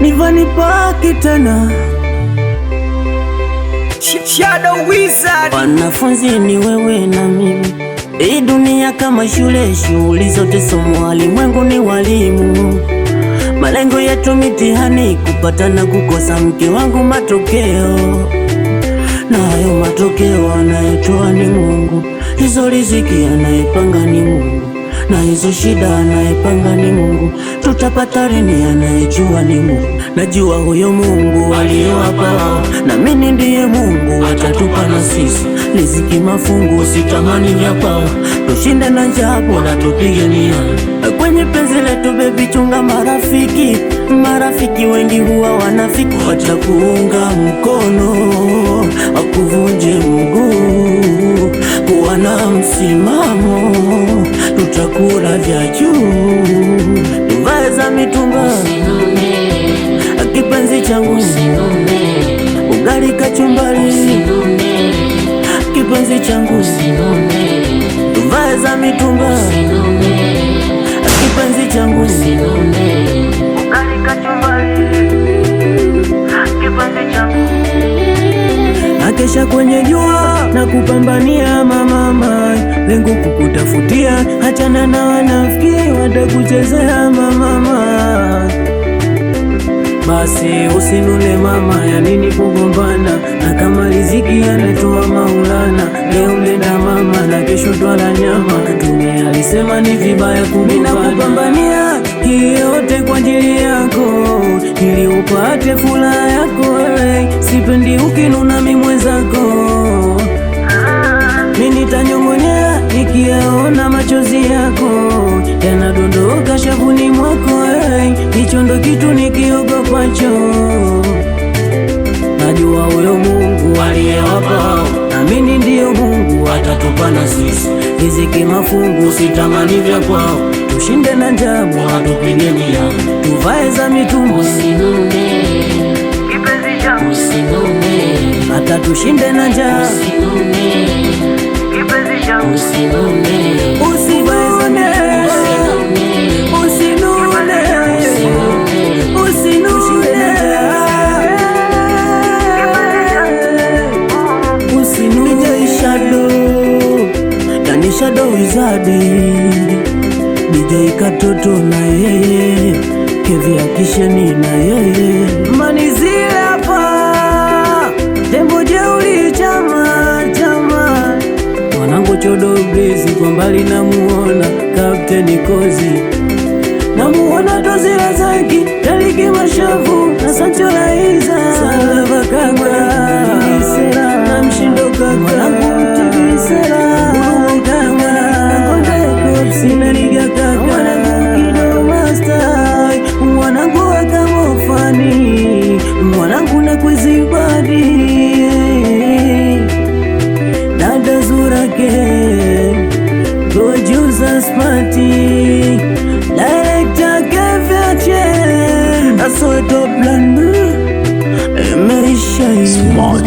Nivani paki tena. Shadow Wizard. Wanafunzi ni wewe na mimi. Hii dunia kama shule, shughuli zote somo, walimwengu ni walimu. Malengo yetu mitihani, kupata na kukosa. Mke wangu matokeo, na hayo matokeo anayetoa ni Mungu. Hizo riziki anayepanga ni Mungu, na hizo shida anayepanga ni Mungu. Tutapata rini anayejua ni Mungu. Najua huyo Mungu aliyowapa wao, na mimi ndiye Mungu atatupa na sisi. Riziki mafungu, usitamani vya kwao. Tushinde na njaa, bora tupigania. Kwenye penzi letu baby, chunga marafiki. Marafiki wengi huwa wanafiki, watakuunga mkono wakuvunje mguu. Kuwa na msimamo, tutakula vya juu. Tuvae za mitumba, kipenzi changu, ugali kachumbari, kipenzi changu, tuvae za mitumba, kipenzi changu, ugali kachumbari, kipenzi changu. Nakesha kwenye jua na kupambania mama, lengo kukutafutia. Achana na wanafiki, watakuchezea mama. Basi usinune mama, ya nini kugombana? Na kama riziki anatoa Maulana. Leo mlenda mama na kesho twala nyama. Mtume alisema ni vibaya kugombana. Mimi nakupambania hii yote kwa ajili yako, ili upate furaha yako. Sipendi ukinuna mimi mwenzako. Mimi nitanyong'onyea nikiyaona machozi yako yanadondoka shavuni mwako. Hicho ndo kitu nikiogopacho. Najua huyo Mungu aliyewapa, na mimi ndiyo Mungu atatupa na sisi. Riziki mafungu, sitamani vya kwao. Tushinde na njaa, bora tupigania. Tuvae za mitumba, kipenzi changu, hata tushinde na njaa, kipenzi changu, usinune. Shadow Wizard, DJ Katoto na yeye, Kevi Akisheni na yeye, Manizile hapa, Tembo Jeuri chama. Mwanangu Chodo Blaze kwa mbali namuona, Captain Kozi namuona, Tozila Zaki, Taliki Mashavu na Sancho Laiza, Salava Kagwa na Mshindo Kaka. Mwanangu Mtivisera sinariga kaka, mwanangu Kido Master, mwanangu Akamofani, mwanangu na Kwizibadi, Dada Zurake, Producer Smarty, Director Keviache, Asoto Plan, Meisha Smart.